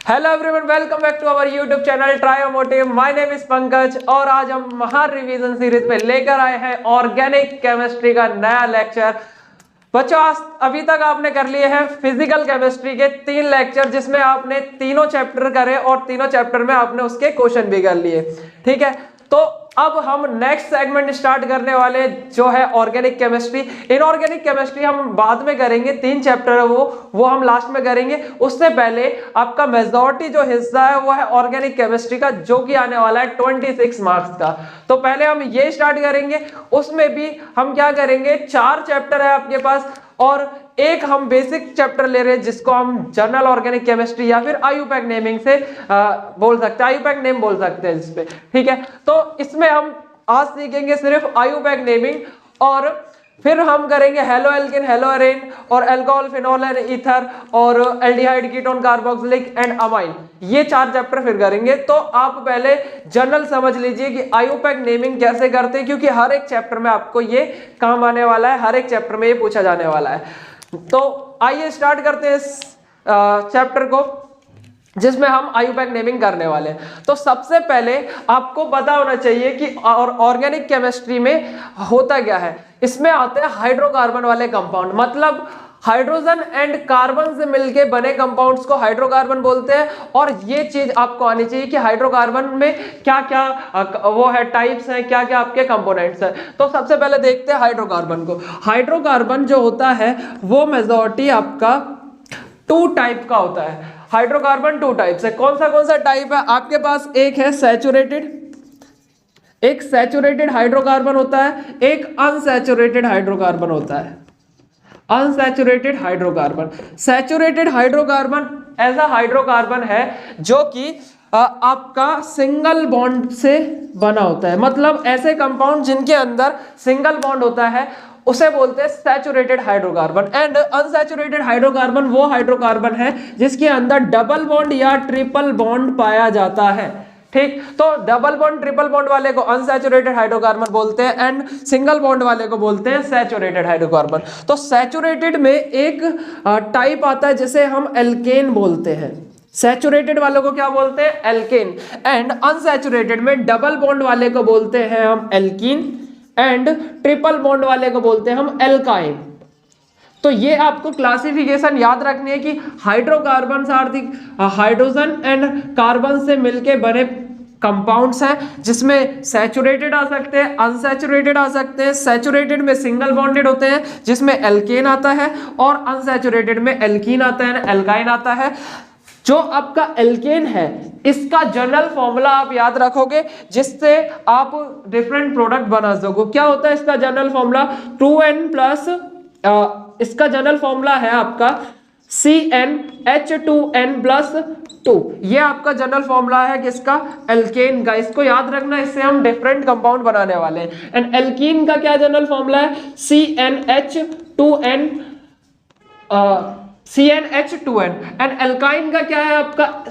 Hello everyone, welcome back to our YouTube channel ट्रायोमोटिव। My name is Pankaj और आज हम महान रिवीजन सीरीज पे लेकर आए हैं ऑर्गेनिक केमिस्ट्री का नया लेक्चर। बच्चों, अभी तक आपने कर लिए हैं फिजिकल केमिस्ट्री के 3 लेक्चर, जिसमें आपने तीनों चैप्टर करे और तीनों चैप्टर में आपने उसके क्वेश्चन भी कर लिए। ठीक है, तो अब हम नेक्स्ट सेगमेंट स्टार्ट करने वाले जो है ऑर्गेनिक केमिस्ट्री। इनऑर्गेनिक केमिस्ट्री हम बाद में करेंगे, 3 चैप्टर है वो हम लास्ट में करेंगे। उससे पहले आपका मेजॉरिटी जो हिस्सा है वो है ऑर्गेनिक केमिस्ट्री का, जो कि आने वाला है 26 मार्क्स का। तो पहले हम ये स्टार्ट करेंगे। उसमें भी हम क्या करेंगे, 4 चैप्टर है आपके पास और एक हम बेसिक चैप्टर ले रहे हैं जिसको हम जनरल ऑर्गेनिक केमिस्ट्री या फिर आयुपैक नेमिंग से बोल सकते हैं, आयुपैक नेम बोल सकते हैं जिसपे। ठीक है, तो इसमें हम आज सीखेंगे सिर्फ आयुपैक नेमिंग और फिर हम करेंगे हेलो एल्केन, हेलो एरेन और अल्कोहल, फिनोल एंड ईथर और aldehyde, ketone, carboxylic and amine. ये 4 चैप्टर फिर करेंगे। तो आप पहले जनरल समझ लीजिए कि आयुपैक नेमिंग कैसे करते हैं, क्योंकि हर एक चैप्टर में आपको ये काम आने वाला है, हर एक चैप्टर में ये पूछा जाने वाला है। तो आइए स्टार्ट करते हैं इस चैप्टर को जिसमें हम आयुपैक नेमिंग करने वाले हैं। तो सबसे पहले आपको पता होना चाहिए कि ऑर्गेनिक केमिस्ट्री में होता क्या है। इसमें आते हैं हाइड्रोकार्बन वाले कंपाउंड, मतलब हाइड्रोजन एंड कार्बन से मिलके बने कंपाउंड्स को हाइड्रोकार्बन बोलते हैं। और ये चीज आपको आनी चाहिए कि हाइड्रोकार्बन में क्या क्या वो है, टाइप्स हैं, क्या क्या आपके कंपोनेंट्स हैं। तो सबसे पहले देखते हैं हाइड्रोकार्बन को। हाइड्रोकार्बन जो होता है वो मेजॉरिटी आपका 2 टाइप का होता है। हाइड्रोकार्बन 2 टाइप से कौन सा टाइप है आपके पास? एक है सैचुरेटेड, एक सैचुरेटेड हाइड्रोकार्बन होता है, एक अनसैचुरेटेड हाइड्रोकार्बन होता है। अनसैचुरेटेड हाइड्रोकार्बन, सैचुरेटेड हाइड्रोकार्बन ऐसा हाइड्रोकार्बन है जो कि आपका सिंगल बॉन्ड से बना होता है। मतलब ऐसे कंपाउंड जिनके अंदर सिंगल बॉन्ड होता है उसे बोलते हैं saturated hydrocarbon. And unsaturated hydrocarbon वो हाइड्रोकार्बन है जिसके अंदर डबल बॉन्ड या ट्रिपल बॉन्ड पाया जाता है। ठीक, तो डबल बॉन्ड ट्रिपल बॉन्ड वाले को अनसैचुरेटेड हाइड्रोकार्बन बोलते हैं एंड सिंगल बॉन्ड वाले को बोलते हैं सैचुरेटेड हाइड्रोकार्बन। तो सैचुरेटेड में एक टाइप आता है जिसे हम एल्केन बोलते हैं। सैचुरेटेड वालों को क्या बोलते हैं? एल्केन। एंड अनसैचुरेटेड में डबल बॉन्ड वाले को बोलते हैं हम एल्कीन एंड ट्रिपल बॉन्ड वाले को बोलते हैं हम एल्काइन। तो ये आपको क्लासिफिकेशन याद रखनी है कि hydrocarbon are the hydrogen and carbon से मिलके बने कंपाउंड्स हैं, जिसमें सैचुरेटेड आ सकते हैं, अनसैचुरेटेड आ सकते हैं। सैचुरेटेड में सिंगल बॉन्डेड होते हैं जिसमें एल्केन आता है और अनसैचुरेटेड में एल्कीन आता है, एल्काइन आता है। जो आपका एल्केन है इसका जनरल फॉर्मूला आप याद रखोगे जिससे आप डिफरेंट प्रोडक्ट बना सको। क्या होता है इसका जनरल फॉर्मूला? 2n प्लस इसका जनरल फॉर्मूला है आपका CnH2n प्लस 2। ये आपका जनरल फॉर्मूला है किसका? एल्केन का। इसको याद रखना, इससे हम डिफरेंट कंपाउंड बनाने वाले हैं। एंड एल्कीन का क्या जनरल फॉर्मूला है? CnH2n एंड एल्काइन का क्या है आपका?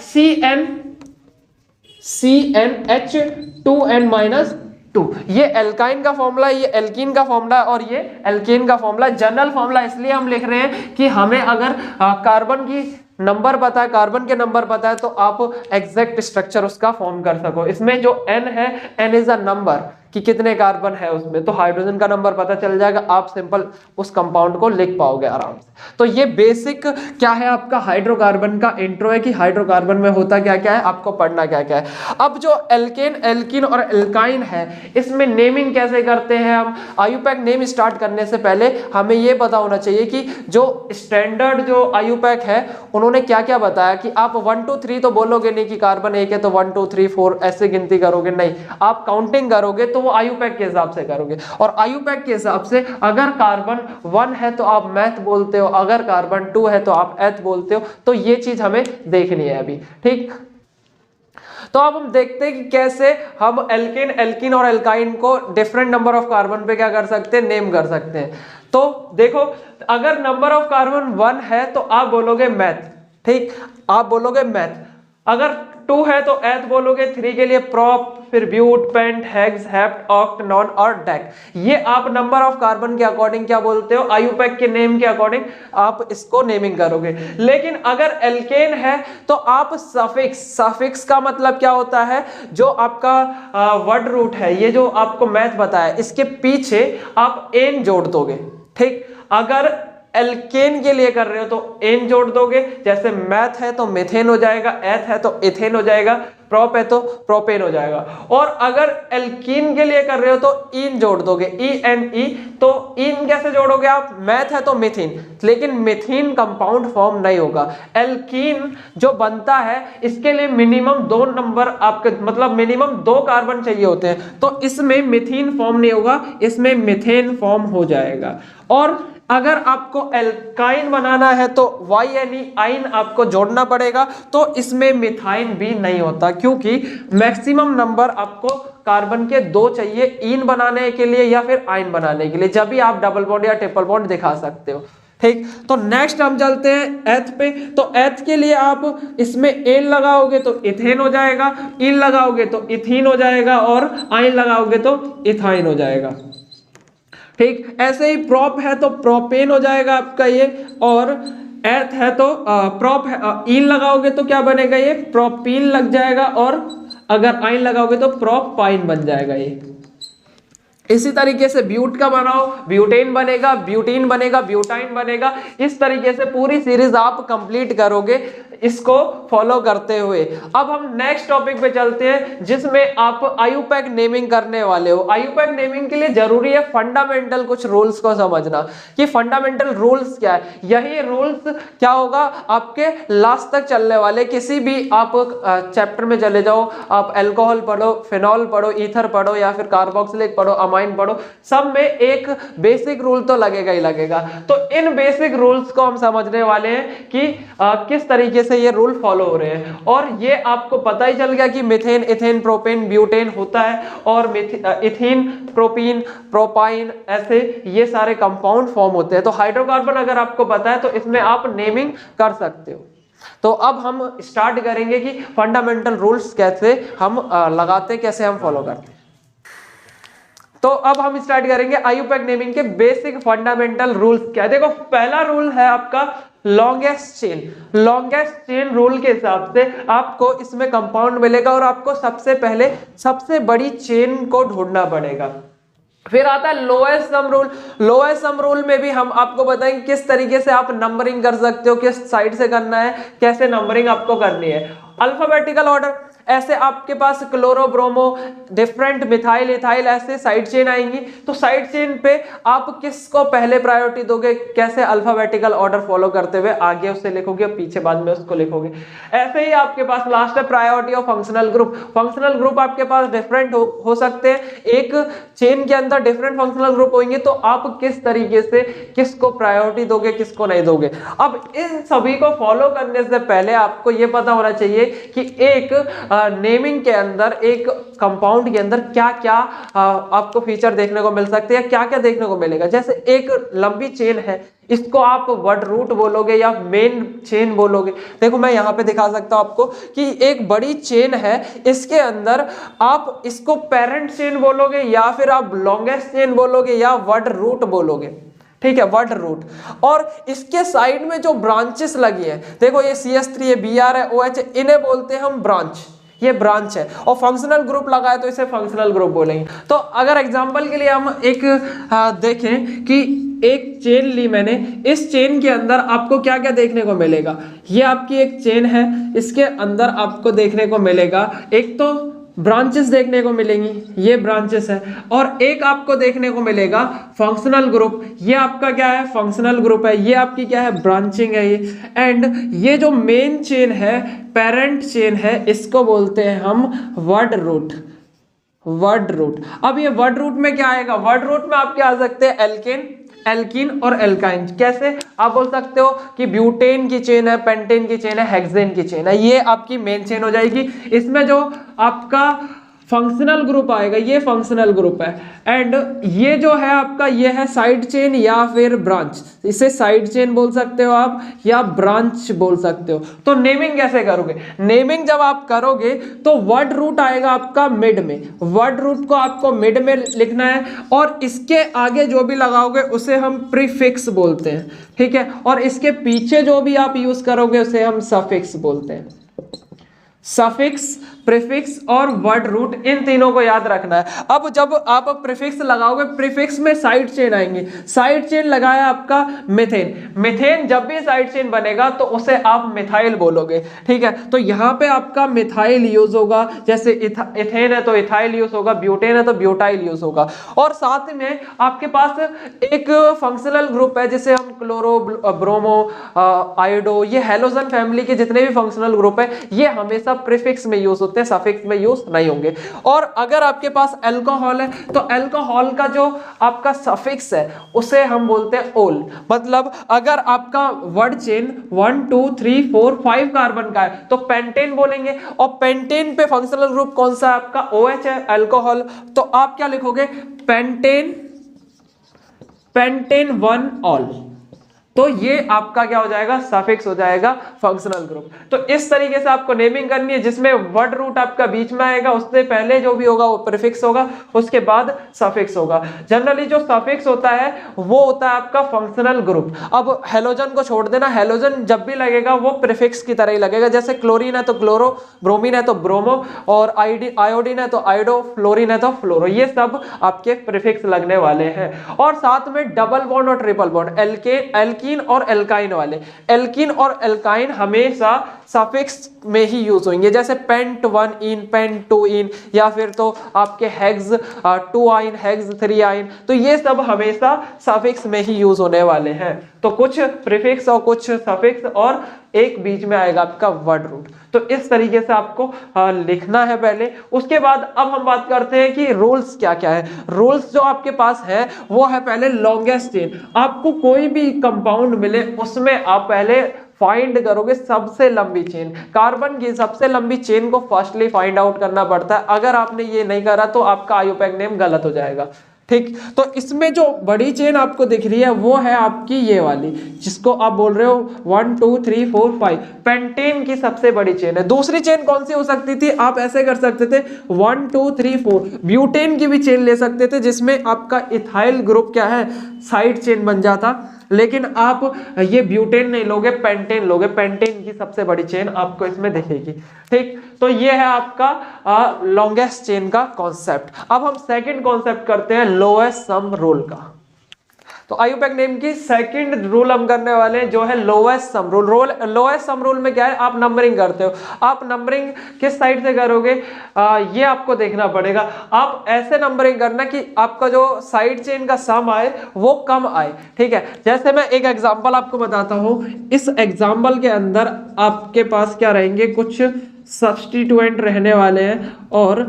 CnH2n minus 2। ये एल्काइन का फॉर्मूला, ये एल्कीन का फॉर्मूला और ये एल्केन का फॉर्मूला। जनरल फॉर्मूला इसलिए हम लिख रहे हैं कि हमें अगर कार्बन की नंबर पता है, कार्बन के नंबर पता है, तो आप एग्जैक्ट स्ट्रक्चर उसका फॉर्म कर सको। इसमें जो n है, n इज अ नंबर कि कितने कार्बन है उसमें, तो हाइड्रोजन का नंबर पता चल जाएगा, आप सिंपल उस कंपाउंड को लिख पाओगे आराम से। तो ये बेसिक क्या है आपका हाइड्रोकार्बन का इंट्रो है कि हाइड्रोकार्बन में होता क्या क्या है, आपको पढ़ना क्या क्या है। अब जो एल्केन, एल्कीन और एल्काइन है, इसमें नेमिंग कैसे करते हैं हम? आयुपैक नेम स्टार्ट करने से पहले हमें ये पता होना चाहिए कि जो स्टैंडर्ड जो आयुपैक है उन्होंने क्या क्या बताया कि आप 1 2 3 तो बोलोगे नहीं कि कार्बन 1 है तो 1 2 3 4 ऐसे गिनती करोगे, नहीं, आप काउंटिंग करोगे तो वो आयुपैक के हिसाब से करोगे। और आयुपैक के हिसाब से अगर कार्बन 1 है तो आप मैथ बोलते हो, अगर कार्बन 2 है तो आप एथ बोलते हो। तो ये चीज हमें देखनी है अभी। ठीक, तो अब हम देखते हैं कि कैसे हम एल्केन, एल्कीन और एल्काइन को डिफरेंट नंबर ऑफ कार्बन पे क्या कर सकते हैं, नेम कर सकते हैं। तो देखो, अगर नंबर ऑफ कार्बन 1 है तो आप बोलोगे मैथ। ठीक, आप बोलोगे मैथ। अगर 2 है तो एथ बोलोगे, 3 के लिए प्रोप, फिर but, pent, hex, hept, oct, non और डेक। ये आप नंबर ऑफ कार्बन के अकॉर्डिंग क्या बोलते हो, आईयूपैक के नेम के अकॉर्डिंग आप इसको नेमिंग करोगे। लेकिन अगर एल्केन है तो आप सफिक्स, सफिक्स का मतलब क्या होता है, जो आपका वर्ड रूट है, ये जो आपको मैथ बताया, इसके पीछे आप एन जोड़ दोगे। ठीक, अगर एल्केन के लिए कर रहे हो तो एन जोड़ दोगे, जैसे मैथ है तो मेथेन हो जाएगा, एथ है तो इथेन हो जाएगा, प्रोप है तो प्रोपेन हो जाएगा। और अगर एल्कीन के लिए कर रहे हो तो इन जोड़ दोगे, ENE। तो इन कैसे जोड़ोगे आप, मैथ है तो मिथीन, लेकिन मिथीन कंपाउंड फॉर्म नहीं होगा। एल्कीन जो बनता है इसके लिए मिनिमम 2 नंबर आपके, मतलब मिनिमम 2 कार्बन चाहिए होते हैं, तो इसमें मिथीन फॉर्म नहीं होगा, इसमें मिथेन फॉर्म हो जाएगा। और अगर आपको एल्काइन बनाना है तो YNE आइन आपको जोड़ना पड़ेगा, तो इसमें मिथाइन भी नहीं होता, क्योंकि मैक्सिमम नंबर आपको कार्बन के 2 चाहिए इन बनाने के लिए या फिर आइन बनाने के लिए, जब भी आप डबल बॉन्ड या ट्रिपल बॉन्ड दिखा सकते हो। ठीक, तो नेक्स्ट हम चलते हैं एथ पे। तो एथ के लिए आप इसमें एन लगाओगे तो इथेन हो जाएगा, इन लगाओगे तो इथीन हो जाएगा, और आइन लगाओगे तो इथाइन हो जाएगा। ठीक, ऐसे ही प्रोप है तो प्रोपेन हो जाएगा आपका ये, और एथ है तो प्रोप इन लगाओगे तो क्या बनेगा, ये प्रोपीन लग जाएगा, और अगर आइन लगाओगे तो प्रोपाइन बन जाएगा ये। इसी तरीके से ब्यूट का बनाओ, ब्यूटेन बनेगा, ब्यूटीन बनेगा, ब्यूटाइन बनेगा। इस तरीके से पूरी सीरीज आप कंप्लीट करोगे इसको फॉलो करते हुए। अब हम नेक्स्ट टॉपिक पे चलते हैं, जिसमें आप आईयूपैक नेमिंग करने वाले हो। आईयूपैक नेमिंग के लिए जरूरी है फंडामेंटल कुछ रूल्स को समझना, कि फंडामेंटल रूल्स क्या है। यही रूल्स क्या होगा आपके लास्ट तक चलने वाले। किसी भी आप चैप्टर में चले जाओ, आप अल्कोहल पढ़ो, फिनॉल पढ़ो, ईथर पढ़ो, या फिर कार्बोक्सिलिक पढ़ो, अमाइन पढ़ो, सब में एक बेसिक रूल तो लगेगा ही लगेगा। तो इन बेसिक रूल्स को हम समझने वाले हैं कि किस तरीके से ये रूल फॉलो हो रहे हैं। और ये आपको पता ही चल गया कि मिथेन, इथेन, प्रोपेन, ब्यूटेन होता है, और इथीन, प्रोपीन, प्रोपाइन, ऐसे ये सारे कंपाउंड फॉर्म होते हैं। तो हाइड्रोकार्बन अगर आपको पता है तो इसमें आप नेमिंग कर सकते हो। तो अब हम स्टार्ट करेंगे कि फंडामेंटल रूल्स कैसे हम लगाते, कैसे हम फॉलो करते हैं। तो अब हम स्टार्ट करेंगे आईयूपैक नेमिंग के बेसिक फंडामेंटल रूल्स क्या है। देखो, पहला रूल है आपका longest chain. Longest chain rule के हिसाब से आपको इसमें कंपाउंड मिलेगा, और आपको सबसे पहले सबसे बड़ी चेन को ढूंढना पड़ेगा। फिर आता है lowest sum rule. Lowest sum rule में भी हम आपको बताएंगे किस तरीके से आप नंबरिंग कर सकते हो, किस साइड से करना है, कैसे नंबरिंग आपको करनी है। अल्फाबेटिकल ऑर्डर, ऐसे आपके पास chloro, bromo, different methyl, ethyl, ऐसे साइड चेन आएंगी। तो साइड चेन पे आप किसको पहले प्रायोरिटी दोगे, कैसे अल्फाबेटिकल ऑर्डर फॉलो करते हुए आगे उससे लिखोगे, पीछे बाद में उसको लिखोगे। ऐसे ही आपके पास लास्ट है priority of functional group. Functional group आपके पास डिफरेंट हो सकते हैं, एक चेन के अंदर डिफरेंट फंक्शनल ग्रुप होंगे, तो आप किस तरीके से किसको प्रायोरिटी दोगे, किसको नहीं दोगे। अब इन सभी को फॉलो करने से पहले आपको यह पता होना चाहिए कि एक नेमिंग के अंदर, एक कंपाउंड के अंदर क्या क्या आपको फीचर देखने को मिल सकते हैं, क्या क्या देखने को मिलेगा। जैसे एक लंबी चेन है, इसको आप वर्ड रूट बोलोगे या मेन चेन बोलोगे। देखो, मैं यहाँ पे दिखा सकता हूँ आपको कि एक बड़ी चेन है, इसके अंदर आप इसको पेरेंट चेन बोलोगे, या फिर आप लॉन्गेस्ट चेन बोलोगे, या वर्ड रूट बोलोगे। ठीक है, वर्ड रूट। और इसके साइड में जो ब्रांचेस लगी है, देखो ये CH3 है, Br है, OH है, इन्हें बोलते हैं हम ब्रांच। ये ब्रांच है। और फंक्शनल ग्रुप लगा है तो इसे फंक्शनल ग्रुप बोलेंगे। तो अगर एग्जांपल के लिए हम एक देखें कि एक चेन ली मैंने, इस चेन के अंदर आपको क्या क्या देखने को मिलेगा। ये आपकी एक चेन है, इसके अंदर आपको देखने को मिलेगा एक तो ब्रांचेस देखने को मिलेंगी, ये ब्रांचेस है, और एक आपको देखने को मिलेगा फंक्शनल ग्रुप। ये आपका क्या है, फंक्शनल ग्रुप है। ये आपकी क्या है, ब्रांचिंग है ये। एंड ये जो मेन चेन है, पेरेंट चेन है, इसको बोलते हैं हम वर्ड रूट। Word root. अब ये वर्ड रूट में क्या आएगा, वर्ड रूट में आप क्या आ सकते हैं, एल्केन, एल्कीन और एल्काइन। कैसे आप बोल सकते हो कि ब्यूटेन की चेन है, पेंटेन की चेन है, हेक्सेन की चेन है, ये आपकी मेन चेन हो जाएगी। इसमें जो आपका फंक्शनल ग्रुप आएगा, ये फंक्शनल ग्रुप है। एंड ये जो है आपका, ये है साइड चेन या फिर ब्रांच, इसे साइड चेन बोल सकते हो आप या ब्रांच बोल सकते हो। तो नेमिंग कैसे करोगे? नेमिंग जब आप करोगे तो वर्ड रूट आएगा आपका मिड में, वर्ड रूट को आपको मिड में लिखना है और इसके आगे जो भी लगाओगे उसे हम प्रीफिक्स बोलते हैं, ठीक है। और इसके पीछे जो भी आप यूज करोगे उसे हम सफिक्स बोलते हैं। सफिक्स, प्रीफिक्स और वर्ड रूट, इन तीनों को याद रखना है। अब जब आप प्रीफिक्स लगाओगे, प्रीफिक्स में साइड चेन आएंगे, साइड चेन लगाया आपका मिथेन, मिथेन जब भी साइड चेन बनेगा तो उसे आप मिथाइल बोलोगे, ठीक है। तो यहाँ पे आपका मिथाइल यूज होगा, जैसे इथेन है तो इथाइल यूज होगा, ब्यूटेन है तो ब्यूटाइल यूज होगा। और साथ में आपके पास एक फंक्शनल ग्रुप है जिसे हम क्लोरो, ब्रोमो, आयोडो, ये हेलोजन फैमिली के जितने भी फंक्शनल ग्रुप है ये हमेशा प्रीफिक्स में यूज होते हैं, सफिक्स में यूज नहीं होंगे। और अगर आपके पास अल्कोहल है तो अल्कोहल का जो आपका सफिक्स है उसे हम बोलते हैं ओल। मतलब अगर आपका वर्ड चेन 1 2 3 4 5 कार्बन का है तो पेंटेन बोलेंगे, और पेंटेन पे फंक्शनल ग्रुप कौन सा है आपका? OH है, अल्कोहल। तो आप क्या लिखोगे? Pentane, pentane 1 all. तो ये आपका क्या हो जाएगा? सफिक्स हो जाएगा, फंक्शनल ग्रुप। तो इस तरीके से आपको नेमिंग करनी है जिसमें वर्ड रूट आपका बीच में आएगा, उससे पहले जो भी होगा वो प्रीफिक्स होगा, उसके बाद सफिक्स होगा। जनरली जो सफिक्स होता है वो होता है आपका फंक्शनल ग्रुप। अब हेलोजन को छोड़ देना, हेलोजन जब भी लगेगा वो प्रीफिक्स की तरह ही लगेगा। जैसे क्लोरीन है तो क्लोरो, ब्रोमीन है तो ब्रोमो, और आयोडीन है तो आयोडो, फ्लोरीन है तो फ्लोरो, ये सब आपके प्रीफिक्स लगने वाले हैं। और साथ में डबल बॉन्ड और ट्रिपल बॉन्ड, एल्केन और एल्काइन वाले, एल्कीन और एल्काइन हमेशा सफिक्स में ही यूज होंगे। जैसे पेंट 1 इन, पेंट 2 इन, या फिर तो आपके हेक्स 2 आइन, हेक्स 3 आइन, तो ये सब हमेशा सफिक्स में ही यूज होने वाले हैं। तो कुछ प्रीफिक्स और कुछ सफिक्स, और एक बीच में आएगा आपका वर्ड रूट। तो इस तरीके से आपको लिखना है पहले। उसके बाद अब हम बात करते हैं कि रूल्स क्या क्या है। रूल्स जो आपके पास है वो है पहले लॉन्गेस्ट चेन। आपको कोई भी कंपाउंड मिले उसमें आप पहले फाइंड करोगे सबसे लंबी चेन। कार्बन की सबसे लंबी चेन को फर्स्टली फाइंड आउट करना पड़ता है। अगर आपने ये नहीं करा तो आपका आईयूपैक नेम गलत हो जाएगा, ठीक। तो इसमें जो बड़ी चेन आपको दिख रही है वो है आपकी ये वाली, जिसको आप बोल रहे हो 1 2 3 4 5, पेंटेन की सबसे बड़ी चेन है। दूसरी चेन कौन सी हो सकती थी? आप ऐसे कर सकते थे 1 2 3 4, ब्यूटेन की भी चेन ले सकते थे जिसमें आपका इथाइल ग्रुप क्या है, साइड चेन बन जाता। लेकिन आप ये ब्यूटेन नहीं लोगे, पेंटेन लोगे, पेंटेन की सबसे बड़ी चेन आपको इसमें दिखेगी, ठीक। तो ये है आपका लॉन्गेस्ट चेन का कॉन्सेप्ट। अब हम सेकंड कॉन्सेप्ट करते हैं लोएस्ट सम रूल का। तो आईयूपैक नेम की सेकंड रूल हम करने वाले हैं जो है lowest sum rule. Lowest sum rule में क्या है? आप नंबरिंग करते हो। आप नंबरिंग किस साइड से करोगे ये आपको देखना पड़ेगा। आप ऐसे नंबरिंग करना कि आपका जो साइड चेन का सम आए वो कम आए, ठीक है। जैसे मैं एक एग्जांपल आपको बताता हूं। इस एग्जांपल के अंदर आपके पास क्या रहेंगे? कुछ सब्स्टिट्यूएंट रहने वाले हैं और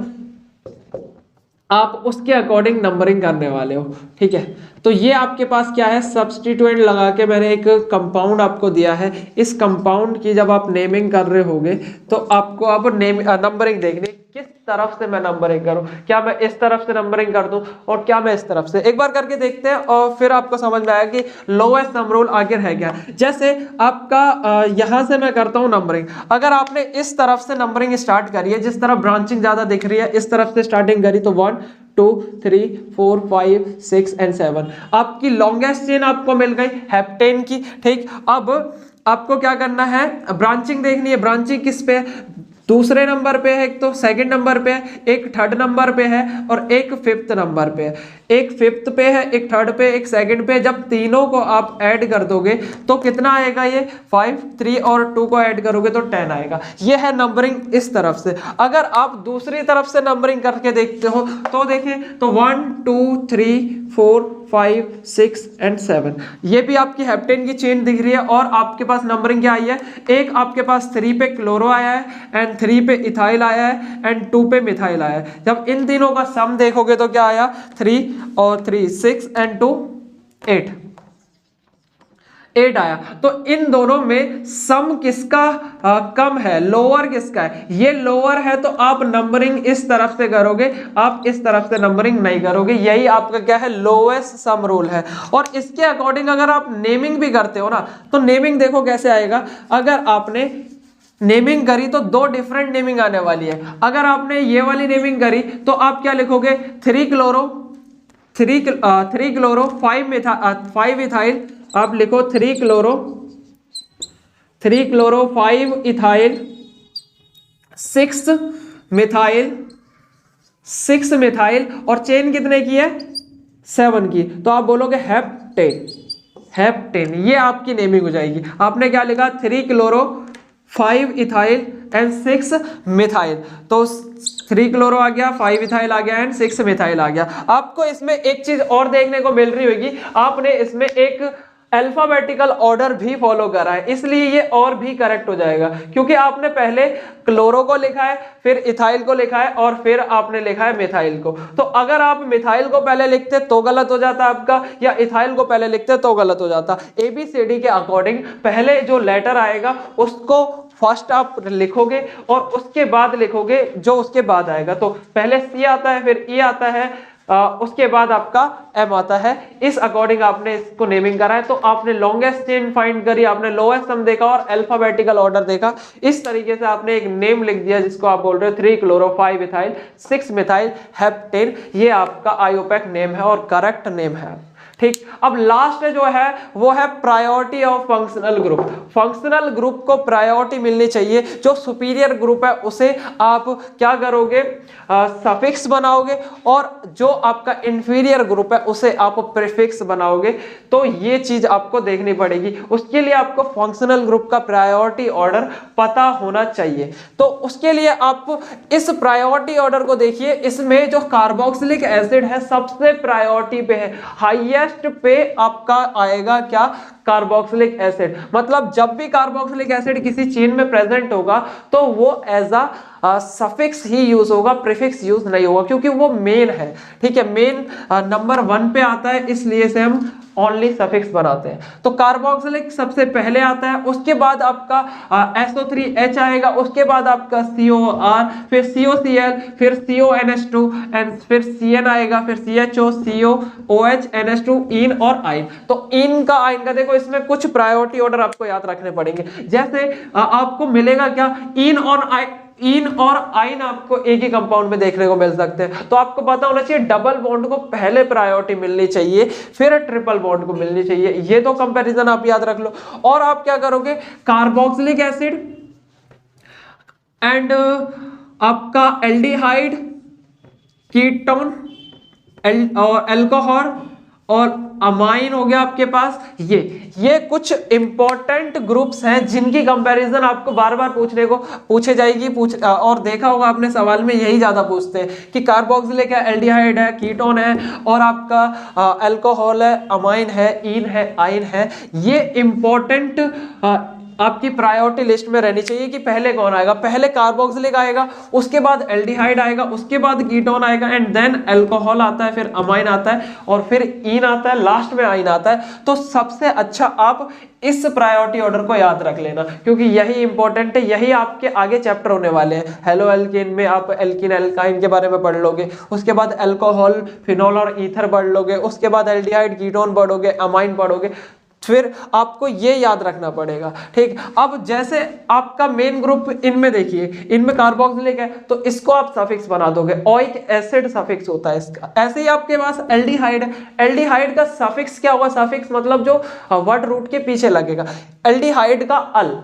आप उसके अकॉर्डिंग नंबरिंग करने वाले हो, ठीक है। तो ये आपके पास क्या है? सब्स्टिट्यूएंट लगा के मैंने एक कंपाउंड आपको दिया है। इस कंपाउंड की जब आप नेमिंग कर रहे होगे तो आपको अब नंबरिंग देखनी, किस तरफ से मैं नंबरिंग करूं। क्या मैं इस तरफ से नंबरिंग कर दूं और क्या मैं इस तरफ से? एक बार करके देखते हैं और फिर आपको समझ में आएगा कि लोएस्ट सम रूल आखिर है क्या। जैसे आपका यहां से मैं करता हूं नंबरिंग। अगर आपने इस तरफ से नंबरिंग स्टार्ट करी है, जिस तरफ ब्रांचिंग ज्यादा दिख रही है, इस तरफ से स्टार्टिंग करी, तो 1 2 3 4 5 6 एंड 7 आपकी लॉन्गेस्ट चेन आपको मिल गई हेप्टेन की, ठीक। अब आपको क्या करना है? ब्रांचिंग देखनी है। ब्रांचिंग किस पे? दूसरे नंबर पे है, एक तो सेकंड नंबर पे है, एक थर्ड नंबर पे है और एक फिफ्थ नंबर पे है। एक फिफ्थ पे है, एक थर्ड पे, एक सेकंड पे। जब तीनों को आप ऐड कर दोगे तो कितना आएगा? ये 5, 3 और 2 को ऐड करोगे तो 10 आएगा। ये है नंबरिंग इस तरफ से। अगर आप दूसरी तरफ से नंबरिंग करके देखते हो तो देखिए, तो 1 2 3 4 5 6 एंड 7 ये भी आपकी हेप्टेन की चेन दिख रही है। और आपके पास नंबरिंग क्या आई है? एक आपके पास 3 पे क्लोरो आया है एंड 3 पे इथाइल आया है एंड 2 पे मिथाइल आया है। जब इन तीनों का सम देखोगे तो क्या आया? 3 और 3 6 एंड 2 8। 8 आया। तो इन दोनों में सम किसका कम है, लोअर किसका है? ये लोअर है, तो आप नंबरिंग इस तरफ से करोगे, आप इस तरफ से नंबरिंग नहीं करोगे। यही आपका क्या है, लोएस्ट सम रूल है। और इसके अकॉर्डिंग अगर आप नेमिंग भी करते हो ना, तो नेमिंग देखो कैसे आएगा। अगर आपने नेमिंग करी तो दो डिफरेंट नेमिंग आने वाली है। अगर आपने ये वाली नेमिंग करी तो आप क्या लिखोगे, 3 क्लोरो 5 इथाइल, आप लिखो 3 क्लोरो 5 इथाइल 6 मिथाइल और चेन कितने की है, 7 की। तो आप बोलोगे हेप्टेन। ये आपकी नेमिंग हो जाएगी। आपने क्या लिखा, 3 क्लोरो 5 इथाइल एंड 6 मिथाइल। तो 3 क्लोरो आ गया, 5 इथाइल आ गया एंड 6 मिथाइल आ गया। आपको इसमें एक चीज और देखने को मिल रही होगी, आपने इसमें एक अल्फाबेटिकल ऑर्डर भी फॉलो करा है, इसलिए ये और भी करेक्ट हो जाएगा। क्योंकि आपने पहले क्लोरो को लिखा है, फिर इथाइल को लिखा है और फिर आपने लिखा है मिथाइल को। तो अगर आप मिथाइल को पहले लिखते तो गलत हो जाता आपका, या इथाइल को पहले लिखते तो गलत हो जाता। ABCD के अकॉर्डिंग पहले जो लेटर आएगा उसको फर्स्ट आप लिखोगे और उसके बाद लिखोगे जो उसके बाद आएगा। तो पहले C आता है, फिर E आता है, उसके बाद आपका M आता है। इस अकॉर्डिंग आपने इसको नेमिंग करा है। तो आपने लॉन्गेस्ट चेन फाइंड करी, आपने लोएस्ट सम देखा और अल्फाबेटिकल ऑर्डर देखा। इस तरीके से आपने एक नेम लिख दिया जिसको आप बोल रहे हो 3 क्लोरो 5 इथाइल 6 मिथाइल हेप्टेन। ये आपका IUPAC नेम है और करेक्ट नेम है। ठीक, अब लास्ट जो है वो है priority of functional group. Functional group को प्रायोरिटी मिलनी चाहिए। जो सुपीरियर ग्रुप है उसे आप क्या करोगे, सफिक्स बनाओगे, और जो आपका इंफीरियर ग्रुप है उसे आप प्रीफिक्स बनाओगे। तो ये चीज आपको देखनी पड़ेगी। उसके लिए आपको फंक्शनल ग्रुप का प्रायोरिटी ऑर्डर पता होना चाहिए। तो उसके लिए आप इस प्रायोरिटी ऑर्डर को देखिए। इसमें जो कार्बोक्सिलिक एसिड है सबसे प्रायोरिटी पे है, हाईएस्ट पे आपका आएगा क्या, कार्बोक्सिलिक एसिड। मतलब जब भी कार्बोक्सिलिक एसिड किसी चेन में प्रेजेंट होगा तो वो एज अ सफिक्स ही यूज होगा, प्रीफिक्स यूज नहीं होगा, क्योंकि वो मेन है। ठीक है, मेन नंबर 1 पे आता है, इसलिए से हम ओनली सफिक्स बनाते हैं। तो कार्बोक्सिलिक सबसे पहले आता है, उसके बाद आपका SO3H आएगा, उसके बाद आपका COR, फिर COCl, फिर CONH2 एंड फिर CN आएगा, फिर CHO, COOH, NH2, इन और आइन। तो इन का आइन का देखो, इसमें कुछ प्रायोरिटी ऑर्डर आपको याद रखने पड़ेंगे। जैसे आपको मिलेगा क्या, इन और आइन आपको एक ही कंपाउंड में देखने को मिल सकते हैं। तो आपको पता होना चाहिए डबल बॉन्ड को पहले प्रायोरिटी मिलनी चाहिए, फिर ट्रिपल बॉन्ड को मिलनी चाहिए। ये तो कंपैरिजन आप याद रख लो। और आप क्या करोगे, कार्बोक्सिलिक एसिड एंड आपका एल्डिहाइड, कीटोन और अल्कोहल और अमाइन हो गया आपके पास। ये कुछ इंपॉर्टेंट ग्रुप्स हैं जिनकी कंपैरिजन आपको बार बार पूछे जाएगी। और देखा होगा आपने सवाल में यही ज्यादा पूछते हैं कि कार्बोक्सिलिक है, एल्डिहाइड है, कीटोन है और आपका अल्कोहल है, अमाइन है, इन है, आइन है। ये इंपॉर्टेंट आपकी प्रायोरिटी लिस्ट में रहनी चाहिए कि पहले कौन आएगा। पहले कार्बोक्सिलिक आएगा, उसके बाद एल्डिहाइड आएगा, उसके बाद कीटोन आएगा एंड देन अल्कोहल आता है, फिर अमाइन आता है और फिर इन आता है, लास्ट में आइन आता है। तो सबसे अच्छा आप इस प्रायोरिटी ऑर्डर को याद रख लेना, क्योंकि यही इंपॉर्टेंट है। यही आपके आगे चैप्टर होने वाले हैं। हेलो एल्कीन में आप एल्कीन एल्काइन के बारे में पढ़ लोगे, उसके बाद अल्कोहल, फिनॉल और ईथर पढ़ लोगे, उसके बाद एल्डिहाइड, कीटोन पढ़ोगे, अमाइन पढ़ोगे। फिर आपको ये याद रखना पड़ेगा। ठीक, अब जैसे आपका मेन ग्रुप इनमें देखिए, इनमें कार्बोक्सिलिक है तो इसको आप सफिक्स बना दोगे, ओइक एसिड सफिक्स होता है इसका। ऐसे ही आपके पास एल्डिहाइड है, एल्डिहाइड का सफिक्स क्या होगा, सफिक्स मतलब जो वर्ड रूट के पीछे लगेगा। एल्डिहाइड का अल,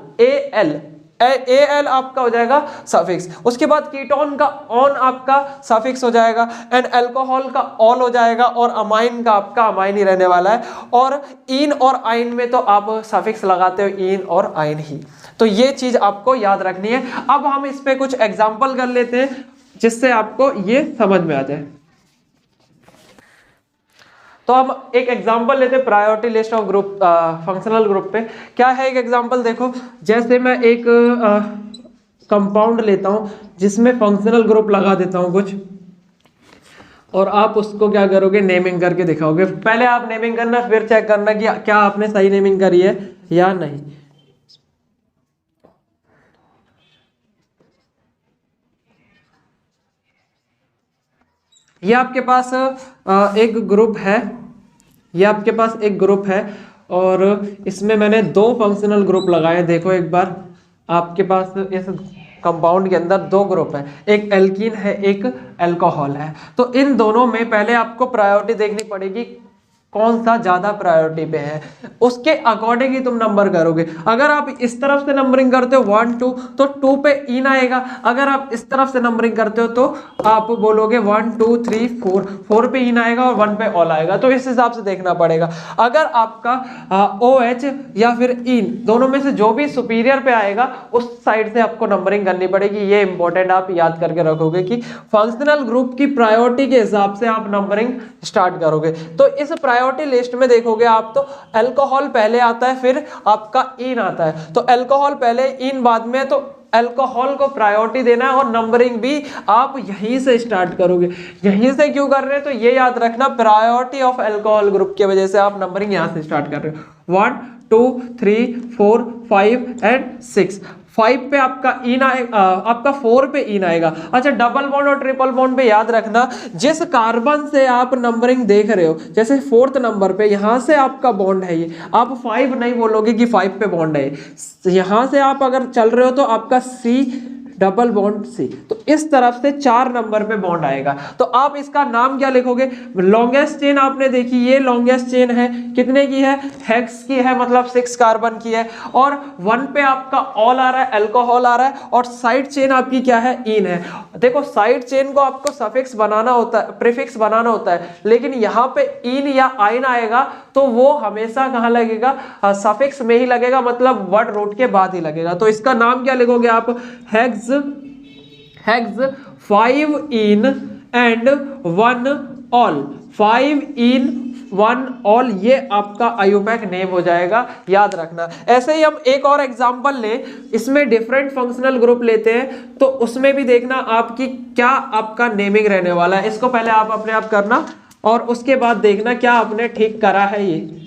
AL आपका हो जाएगा सफिक्स। उसके बाद कीटोन का ऑन आपका सफिक्स हो जाएगा एंड अल्कोहल का ऑल हो जाएगा और अमाइन का आपका अमाइन ही रहने वाला है। और इन और आइन में तो आप सफिक्स लगाते हो इन और आइन ही। तो ये चीज आपको याद रखनी है। अब हम इस पे कुछ एग्जाम्पल कर लेते हैं जिससे आपको ये समझ में आ जाए। तो हम एक एग्जांपल लेते हैं priority list of group, functional group पे। क्या है एक एग्जांपल, देखो जैसे मैं एक कंपाउंड लेता हूं जिसमें फंक्शनल ग्रुप लगा देता हूं कुछ। और आप उसको क्या करोगे, नेमिंग करके दिखाओगे। पहले आप नेमिंग करना, फिर चेक करना कि क्या आपने सही नेमिंग करी है या नहीं। ये आपके पास एक ग्रुप है, ये आपके पास एक ग्रुप है और इसमें मैंने 2 फंक्शनल ग्रुप लगाए। देखो एक बार, आपके पास इस कंपाउंड के अंदर 2 ग्रुप है, एक एल्कीन है, एक अल्कोहल है। तो इन दोनों में पहले आपको प्रायोरिटी देखनी पड़ेगी, कौन सा ज्यादा प्रायोरिटी पे है, उसके अकॉर्डिंग ही तुम नंबर करोगे। अगर आप इस तरफ से नंबरिंग करते हो 1 2 तो 2 पे इन आएगा। अगर आप इस तरफ से नंबरिंग करते हो तो आप बोलोगे 1 2 3 4, 4 पे इन आएगा और 1 पे ऑल आएगा। तो इस हिसाब से देखना पड़ेगा। अगर आपका OH या फिर इन दोनों में से जो भी सुपीरियर पे आएगा उस साइड से आपको नंबरिंग करनी पड़ेगी। ये इंपॉर्टेंट आप याद करके रखोगे कि फंक्शनल ग्रुप की प्रायोरिटी के हिसाब से आप नंबरिंग स्टार्ट करोगे। तो इस प्रायोरिटी लिस्ट में देखोगे आप तो अल्कोहल पहले आता है, फिर आपका इन आता है। तो अल्कोहल पहले, इन बाद में, तो अल्कोहल को प्रायोरिटी देना है और नंबरिंग भी आप यहीं से स्टार्ट करोगे। यहीं से क्यों कर रहे हैं तो ये याद रखना, प्रायोरिटी ऑफ अल्कोहल ग्रुप की वजह से आप नंबरिंग यहां से स्टार्ट कर रहे हो। 1 2 3 4 5 एंड 6। 5 पे आपका इन आएगा, आपका 4 पे इन आएगा। अच्छा, डबल बॉन्ड और ट्रिपल बॉन्ड पे याद रखना, जिस कार्बन से आप नंबरिंग देख रहे हो, जैसे 4th नंबर पे यहां से आपका बॉन्ड है, ये आप 5 नहीं बोलोगे कि 5 पे बॉन्ड है। यहां से आप अगर चल रहे हो तो आपका C डबल बॉन्ड C, तो इस तरफ से 4 नंबर पे बॉन्ड आएगा। तो आप इसका नाम क्या लिखोगे, लॉन्गेस्ट चेन आपने देखी, ये लॉन्गेस्ट चेन है, कितने की है, हेक्स की है, मतलब 6 कार्बन की है। और 1 पे आपका ऑल आ रहा है, अल्कोहल आ रहा है, और साइड चेन आपकी क्या है, इन है। देखो साइड चेन को आपको सफिक्स बनाना होता है, प्रीफिक्स बनाना होता है, लेकिन यहाँ पे इन या आइन आएगा तो वो हमेशा कहाँ लगेगा, सफिक्स में ही लगेगा, मतलब वर्ड रूट के बाद ही लगेगा। तो इसका नाम क्या लिखोगे आप, hex 5 in and 1 all, 5 in 1 all, ये आपका आयुपैक नेम हो जाएगा, याद रखना। ऐसे ही हम एक और एग्जांपल लें, इसमें डिफरेंट फंक्शनल ग्रुप लेते हैं, तो उसमें भी देखना आपकी क्या आपका नेमिंग रहने वाला है। इसको पहले आप अपने आप करना और उसके बाद देखना क्या आपने ठीक करा है। ये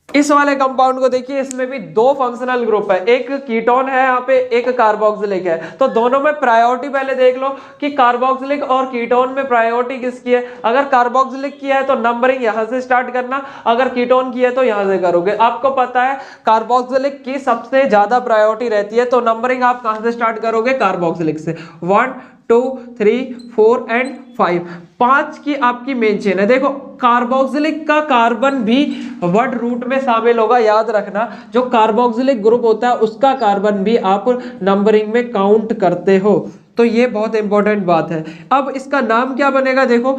इस वाले कंपाउंड को देखिए, इसमें भी 2 फंक्शनल ग्रुप है, एक कीटोन है यहाँ पे, एक कार्बोक्सिलिक है। तो दोनों में प्रायोरिटी पहले देख लो कि कार्बोक्सिलिक और कीटोन में प्रायोरिटी किसकी है। अगर कार्बोक्सिलिक की है तो नंबरिंग यहाँ से स्टार्ट करना, अगर कीटोन की है तो यहाँ से करोगे। आपको पता है कार्बोक्सिलिक की सबसे ज्यादा प्रायोरिटी रहती है, तो नंबरिंग आप कहाँ से स्टार्ट करोगे, कार्बोक्सिलिक से। 1 2 3 4 एंड 5, 5 की आपकी मेन चेन है। देखो कार्बोक्सिलिक का कार्बन भी वर्ड रूट में शामिल होगा, याद रखना। जो कार्बोक्सिलिक ग्रुप होता है उसका कार्बन भी आप नंबरिंग में काउंट करते हो, तो ये बहुत इंपॉर्टेंट बात है। अब इसका नाम क्या बनेगा, देखो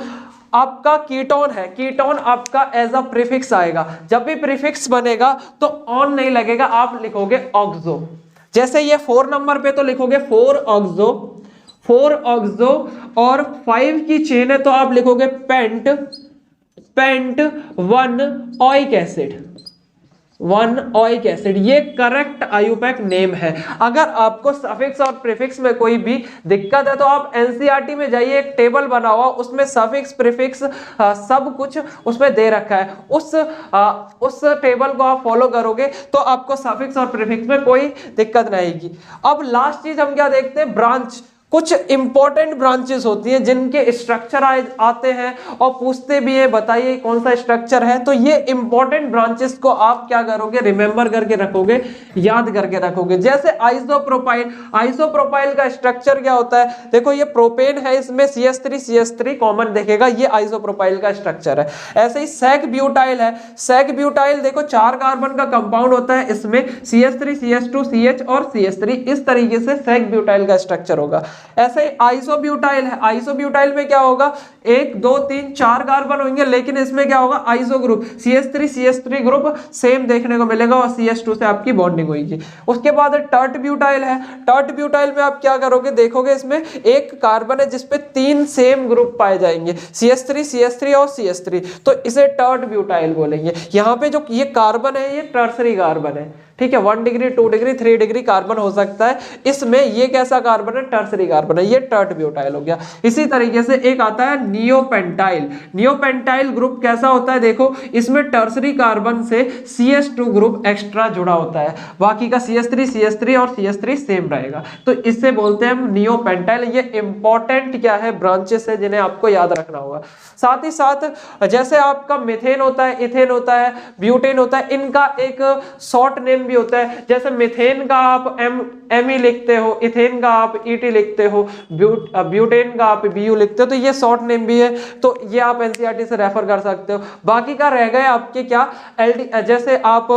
आपका कीटोन है, कीटोन आपका एज अ प्रीफिक्स आएगा। जब भी प्रीफिक्स बनेगा तो ऑन नहीं लगेगा, आप लिखोगे ऑक्सो। जैसे ये 4 नंबर पे तो लिखोगे 4 ऑक्सो, 4 ऑक्सो, और 5 की चेन है तो आप लिखोगे pent 1 oic acid, 1 oic acid. ये करेक्ट आयुपैक नेम है। अगर आपको सफिक्स और प्रीफिक्स में कोई भी दिक्कत है तो आप एनसीईआरटी में जाइए, एक टेबल बना हुआ, उसमें सफिक्स प्रीफिक्स सब कुछ उसमें दे रखा है। उस टेबल को आप फॉलो करोगे तो आपको सफिक्स और प्रीफिक्स में कोई दिक्कत नहीं आएगी। अब लास्ट चीज हम क्या देखते हैं, ब्रांच। कुछ इंपॉर्टेंट ब्रांचेस होती हैं जिनके स्ट्रक्चर आते हैं और पूछते भी हैं बताइए कौन सा स्ट्रक्चर है। तो ये इंपॉर्टेंट ब्रांचेस को आप क्या करोगे, रिमेंबर करके रखोगे, याद करके रखोगे। जैसे आइसोप्रोपाइल, आइसोप्रोपाइल का स्ट्रक्चर क्या होता है, देखो ये प्रोपेन है, इसमें CH3 कॉमन देखेगा, ये आइसोप्रोपाइल का स्ट्रक्चर है। ऐसे ही सेक ब्यूटाइल है, सेक ब्यूटाइल देखो 4 कार्बन का कंपाउंड होता है, इसमें CH3 CH2 CH और CH3, इस तरीके से सेक ब्यूटाइल का स्ट्रक्चर होगा। ऐसे ही आइसोब्यूटाइल है, आइसोब्यूटाइल में क्या होगा, 1 2 3 4 कार्बन होंगे, लेकिन इसमें क्या होगा, iso group, CH3 group same देखने को मिलेगा और CH2 से आपकी बॉन्डिंग होगी। उसके बाद टर्ट ब्यूटाइल है, टर्ट ब्यूटाइल में आप क्या करोगे, देखोगे इसमें एक कार्बन है जिसपे 3 सेम ग्रुप पाए जाएंगे, CH3 और CH3, तो इसे टर्ट ब्यूटाइल बोलेंगे। यहाँ पे जो ये कार्बन है ये टर्सरी कार्बन है, ठीक है, 1 डिग्री 2 डिग्री 3 डिग्री कार्बन हो सकता है। इसमें ये कैसा कार्बन है, टर्सरी कार्बन है, ये टर्ट ब्यूटाइल हो गया। इसी तरीके से एक आता है नियोपेंटाइल। नियोपेंटाइल ग्रुप कैसा होता है, देखो इसमें टर्सरी कार्बन से CH2 ग्रुप एक्स्ट्रा जुड़ा होता है, बाकी का CH3 और CH3 सेम रहेगा, तो इससे बोलते हैं हम नियोपेंटाइल। ये इंपॉर्टेंट क्या है, ब्रांचेस है जिन्हें आपको याद रखना होगा। साथ ही साथ जैसे आपका मीथेन होता है, इथेन होता है, ब्यूटेन होता है, इनका एक शॉर्ट नेम भी होता है। जैसे मीथेन का आप ME लिखते हो, इथेन का आप ET लिखते हो, ब्यूटेन का आप BU लिखते हो, तो ये शॉर्ट नेम भी है, तो ये आप NCERT से रेफर कर सकते हो। बाकी का रह गए आपके क्या जैसे आप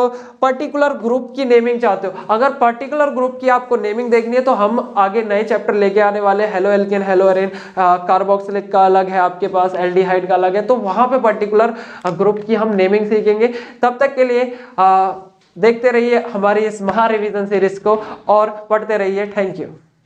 पर्टिकुलर ग्रुप की नेमिंग चाहते हो, अगर पर्टिकुलर ग्रुप की आपको नेमिंग देखनी है तो हम आगे नए चैप्टर लेके आने वाले, हेलो एल्केन, हेलो एरेन, कार्बोक्सिलिक का अलग है आपके पास, एल्डिहाइड का अलग है, तो वहां पे पर्टिकुलर ग्रुप की हम नेमिंग सीखेंगे। तब तक के लिए देखते रहिए हमारी इस महा रिवीजन सीरीज को और पढ़ते रहिए। Thank you.